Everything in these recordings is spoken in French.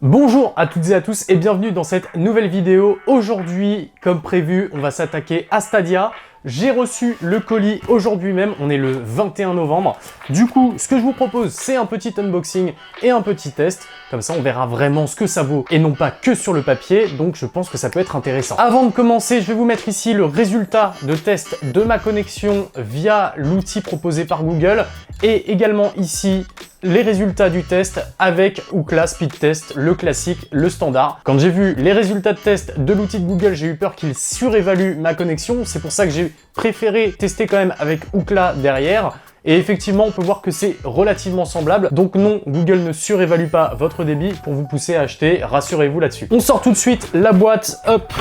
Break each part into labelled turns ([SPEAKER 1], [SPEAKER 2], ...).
[SPEAKER 1] Bonjour à toutes et à tous et bienvenue dans cette nouvelle vidéo. Aujourd'hui, comme prévu, on va s'attaquer à Stadia. J'ai reçu le colis aujourd'hui même, on est le 21 novembre. Du coup, ce que je vous propose, c'est un petit unboxing et un petit test. Comme ça, on verra vraiment ce que ça vaut et non pas que sur le papier. Donc, je pense que ça peut être intéressant. Avant de commencer, je vais vous mettre ici le résultat de test de ma connexion via l'outil proposé par Google et également ici les résultats du test avec Ookla Speed Test, le classique, le standard. Quand j'ai vu les résultats de test de l'outil de Google, j'ai eu peur qu'il surévalue ma connexion. C'est pour ça que j'ai préféré tester quand même avec Ookla derrière. Et effectivement, on peut voir que c'est relativement semblable. Donc non, Google ne surévalue pas votre débit pour vous pousser à acheter. Rassurez-vous là-dessus. On sort tout de suite la boîte. Hop,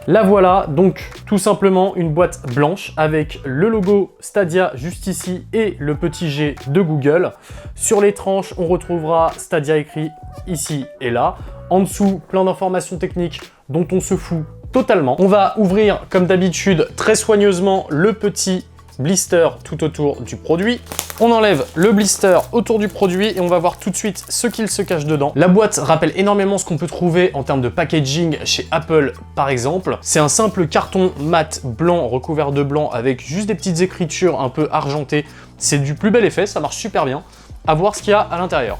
[SPEAKER 1] la voilà. Donc tout simplement une boîte blanche avec le logo Stadia juste ici et le petit G de Google. Sur les tranches, on retrouvera Stadia écrit ici et là. En dessous, plein d'informations techniques dont on se fout totalement. On va ouvrir comme d'habitude très soigneusement le petit blister tout autour du produit. On enlève le blister autour du produit et on va voir tout de suite ce qu'il se cache dedans. La boîte rappelle énormément ce qu'on peut trouver en termes de packaging chez Apple par exemple. C'est un simple carton mat blanc recouvert de blanc avec juste des petites écritures un peu argentées. C'est du plus bel effet, ça marche super bien. À voir ce qu'il y a à l'intérieur.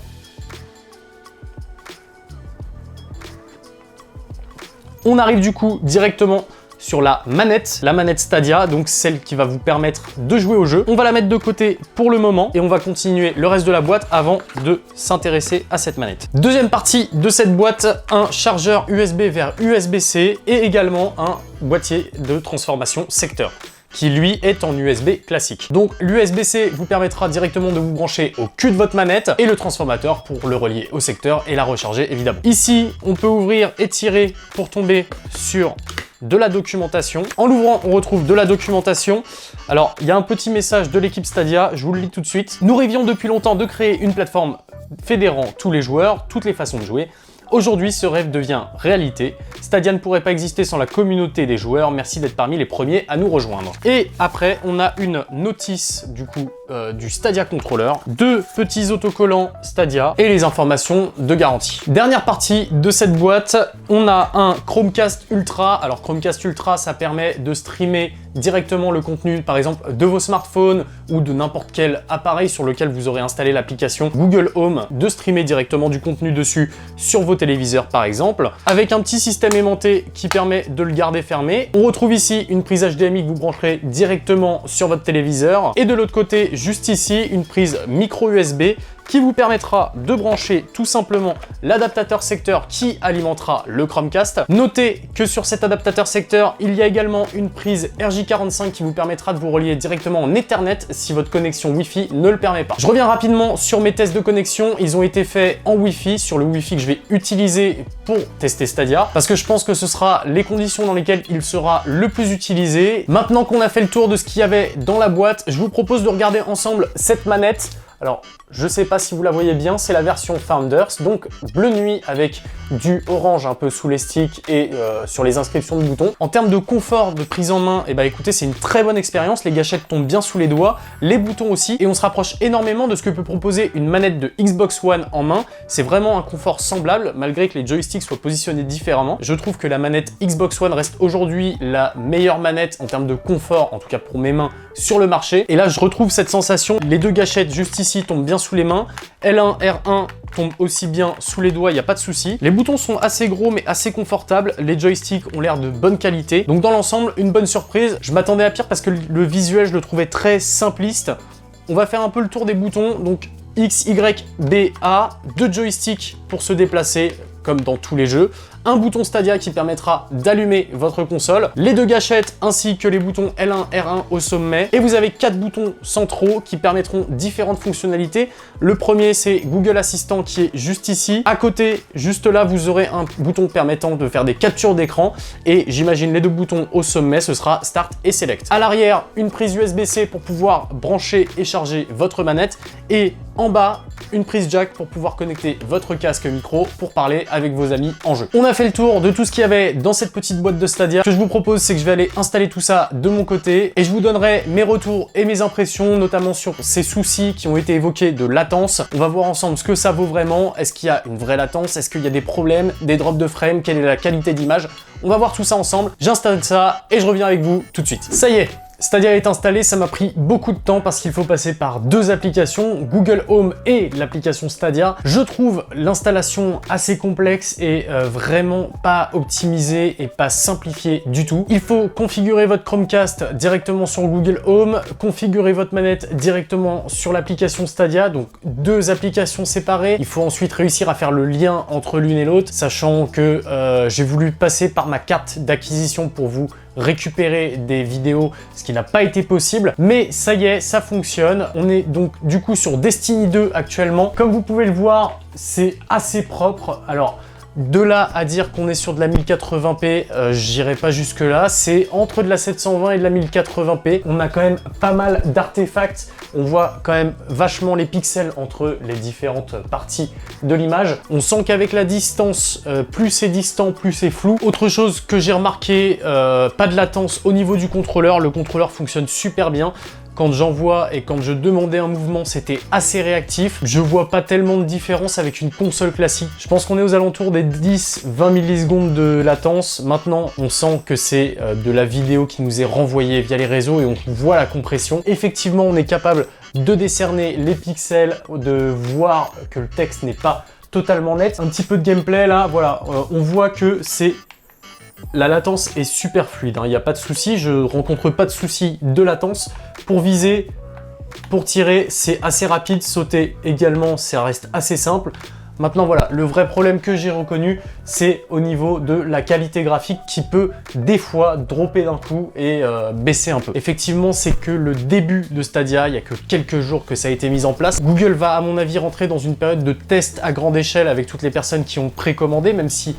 [SPEAKER 1] On arrive du coup directement sur la manette Stadia, donc celle qui va vous permettre de jouer au jeu. On va la mettre de côté pour le moment et on va continuer le reste de la boîte avant de s'intéresser à cette manette. Deuxième partie de cette boîte, un chargeur USB vers USB-C et également un boîtier de transformation secteur qui lui est en USB classique. Donc l'USB-C vous permettra directement de vous brancher au cul de votre manette et le transformateur pour le relier au secteur et la recharger évidemment. Ici, on peut ouvrir et tirer pour tomber sur de la documentation. En l'ouvrant, on retrouve de la documentation. Alors, il y a un petit message de l'équipe Stadia, je vous le lis tout de suite. Nous rêvions depuis longtemps de créer une plateforme fédérant tous les joueurs, toutes les façons de jouer. Aujourd'hui, ce rêve devient réalité. Stadia ne pourrait pas exister sans la communauté des joueurs. Merci d'être parmi les premiers à nous rejoindre. Et après, on a une notice du coup du Stadia Controller, deux petits autocollants Stadia et les informations de garantie. Dernière partie de cette boîte, on a un Chromecast Ultra. Alors Chromecast Ultra, ça permet de streamer directement le contenu, par exemple, de vos smartphones ou de n'importe quel appareil sur lequel vous aurez installé l'application Google Home, de streamer directement du contenu dessus sur vos téléviseurs, par exemple, avec un petit système aimanté qui permet de le garder fermé. On retrouve ici une prise HDMI que vous brancherez directement sur votre téléviseur. Et de l'autre côté, juste ici, une prise micro USB qui vous permettra de brancher tout simplement l'adaptateur secteur qui alimentera le Chromecast. Notez que sur cet adaptateur secteur, il y a également une prise RJ45 qui vous permettra de vous relier directement en Ethernet si votre connexion Wi-Fi ne le permet pas. Je reviens rapidement sur mes tests de connexion. Ils ont été faits en Wi-Fi, sur le Wi-Fi que je vais utiliser pour tester Stadia, parce que je pense que ce sera les conditions dans lesquelles il sera le plus utilisé. Maintenant qu'on a fait le tour de ce qu'il y avait dans la boîte, je vous propose de regarder ensemble cette manette. Alors, je sais pas si vous la voyez bien, c'est la version Founders, donc bleu nuit avec du orange un peu sous les sticks et sur les inscriptions de boutons. En termes de confort de prise en main, eh ben, écoutez, c'est une très bonne expérience. Les gâchettes tombent bien sous les doigts, les boutons aussi, et on se rapproche énormément de ce que peut proposer une manette de Xbox One en main. C'est vraiment un confort semblable, malgré que les joysticks soient positionnés différemment. Je trouve que la manette Xbox One reste aujourd'hui la meilleure manette en termes de confort, en tout cas pour mes mains, sur le marché. Et là, je retrouve cette sensation. Les deux gâchettes juste ici tombent bien sous les mains. L1, R1 tombe aussi bien sous les doigts, il n'y a pas de souci. Les boutons sont assez gros mais assez confortables. Les joysticks ont l'air de bonne qualité. Donc dans l'ensemble, une bonne surprise. Je m'attendais à pire parce que le visuel, je le trouvais très simpliste. On va faire un peu le tour des boutons. Donc X, Y, B, A. Deux joysticks pour se déplacer comme dans tous les jeux. Un bouton Stadia qui permettra d'allumer votre console, les deux gâchettes ainsi que les boutons L1, R1 au sommet. Et vous avez 4 boutons centraux qui permettront différentes fonctionnalités. Le premier, c'est Google Assistant qui est juste ici. À côté, juste là, vous aurez un bouton permettant de faire des captures d'écran. Et j'imagine les deux boutons au sommet, ce sera Start et Select. À l'arrière, une prise USB-C pour pouvoir brancher et charger votre manette. Et En bas, une prise jack pour pouvoir connecter votre casque micro pour parler avec vos amis en jeu. On a fait le tour de tout ce qu'il y avait dans cette petite boîte de Stadia. Ce que je vous propose, c'est que je vais aller installer tout ça de mon côté et je vous donnerai mes retours et mes impressions, notamment sur ces soucis qui ont été évoqués de latence. On va voir ensemble ce que ça vaut vraiment. Est-ce qu'il y a une vraie latence? Est-ce qu'il y a des problèmes, des drops de frame? Quelle est la qualité d'image? On va voir tout ça ensemble. J'installe ça et je reviens avec vous tout de suite. Ça y est, Stadia est installé, ça m'a pris beaucoup de temps parce qu'il faut passer par deux applications, Google Home et l'application Stadia. Je trouve l'installation assez complexe et vraiment pas optimisée et pas simplifiée du tout. Il faut configurer votre Chromecast directement sur Google Home, configurer votre manette directement sur l'application Stadia, donc deux applications séparées. Il faut ensuite réussir à faire le lien entre l'une et l'autre, sachant que j'ai voulu passer par ma carte d'acquisition pour vous récupérer des vidéos, ce qui n'a pas été possible, mais ça y est, ça fonctionne. On est donc du coup sur Destiny 2 actuellement. Comme vous pouvez le voir, c'est assez propre. Alors, de là à dire qu'on est sur de la 1080p, j'irai pas jusque là. C'est entre de la 720 et de la 1080p. On a quand même pas mal d'artefacts. On voit quand même vachement les pixels entre les différentes parties de l'image. On sent qu'avec la distance, plus c'est distant, plus c'est flou. Autre chose que j'ai remarqué, pas de latence au niveau du contrôleur. Le contrôleur fonctionne super bien. Quand j'envoie et quand je demandais un mouvement, c'était assez réactif. Je vois pas tellement de différence avec une console classique. Je pense qu'on est aux alentours des 10-20 millisecondes de latence. Maintenant, on sent que c'est de la vidéo qui nous est renvoyée via les réseaux et on voit la compression. Effectivement, on est capable de décerner les pixels, de voir que le texte n'est pas totalement net. Un petit peu de gameplay là, voilà, on voit que c'est... La latence est super fluide, il n'y a pas de souci, je rencontre pas de souci de latence. Pour viser, pour tirer, c'est assez rapide, sauter également, ça reste assez simple. Maintenant voilà, le vrai problème que j'ai reconnu, c'est au niveau de la qualité graphique qui peut des fois dropper d'un coup et baisser un peu. Effectivement, c'est que le début de Stadia, il n'y a que quelques jours que ça a été mis en place. Google va à mon avis rentrer dans une période de test à grande échelle avec toutes les personnes qui ont précommandé, même si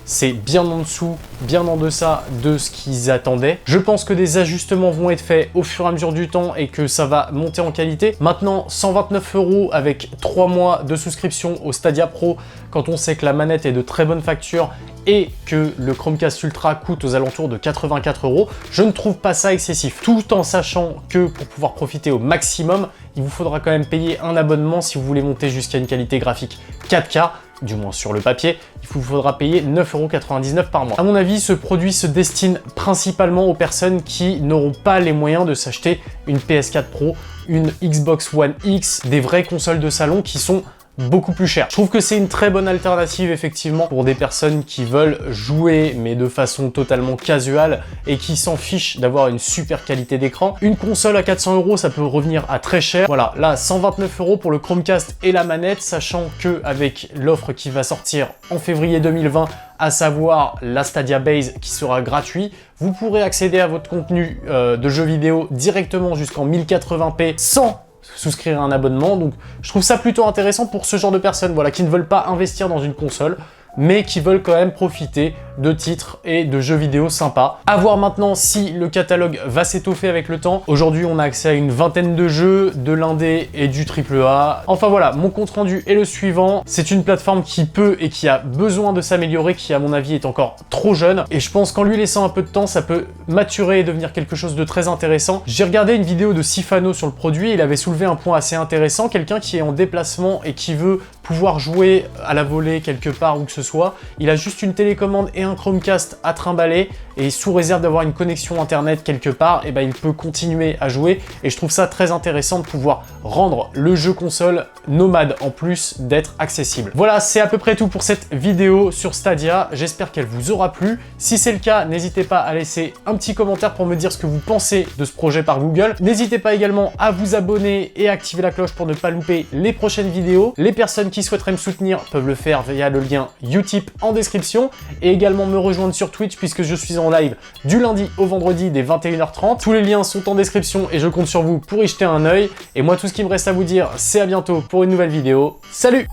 [SPEAKER 1] c'est bien en dessous, bien en deçà de ce qu'ils attendaient. Je pense que des ajustements vont être faits au fur et à mesure du temps et que ça va monter en qualité. Maintenant, 129 € avec 3 mois de souscription au Stadia Pro, quand on sait que la manette est de très bonne facture et que le Chromecast Ultra coûte aux alentours de 84 €, je ne trouve pas ça excessif. Tout en sachant que pour pouvoir profiter au maximum, il vous faudra quand même payer un abonnement si vous voulez monter jusqu'à une qualité graphique 4K, du moins sur le papier, il vous faudra payer 9,99 € par mois. À mon avis, ce produit se destine principalement aux personnes qui n'auront pas les moyens de s'acheter une PS4 Pro, une Xbox One X, des vraies consoles de salon qui sont beaucoup plus cher. Je trouve que c'est une très bonne alternative effectivement pour des personnes qui veulent jouer mais de façon totalement casual et qui s'en fichent d'avoir une super qualité d'écran. Une console à 400 €, ça peut revenir à très cher. Voilà, là 129 € pour le Chromecast et la manette, sachant que avec l'offre qui va sortir en février 2020, à savoir la Stadia Base qui sera gratuit, vous pourrez accéder à votre contenu de jeux vidéo directement jusqu'en 1080p sans souscrire à un abonnement. Donc je trouve ça plutôt intéressant pour ce genre de personnes, voilà, qui ne veulent pas investir dans une console mais qui veulent quand même profiter de titres et de jeux vidéo sympas. À voir maintenant si le catalogue va s'étoffer avec le temps. Aujourd'hui, on a accès à une vingtaine de jeux, de l'indé et du AAA. Enfin voilà, mon compte rendu est le suivant. C'est une plateforme qui peut et qui a besoin de s'améliorer, qui à mon avis est encore trop jeune. Et je pense qu'en lui laissant un peu de temps, ça peut maturer et devenir quelque chose de très intéressant. J'ai regardé une vidéo de Sifano sur le produit, il avait soulevé un point assez intéressant. Quelqu'un qui est en déplacement et qui veut pouvoir jouer à la volée quelque part où que ce soit, il a juste une télécommande et un Chromecast à trimballer et sous réserve d'avoir une connexion internet quelque part, et ben il peut continuer à jouer et je trouve ça très intéressant de pouvoir rendre le jeu console nomade en plus d'être accessible. Voilà, c'est à peu près tout pour cette vidéo sur Stadia, j'espère qu'elle vous aura plu. Si c'est le cas, n'hésitez pas à laisser un petit commentaire pour me dire ce que vous pensez de ce projet par Google. N'hésitez pas également à vous abonner et activer la cloche pour ne pas louper les prochaines vidéos. Les personnes qui souhaiteraient me soutenir peuvent le faire via le lien Utip en description et également me rejoindre sur Twitch puisque je suis en live du lundi au vendredi dès 21h30. Tous les liens sont en description et je compte sur vous pour y jeter un œil. Et moi, tout ce qui me reste à vous dire, c'est à bientôt pour une nouvelle vidéo. Salut!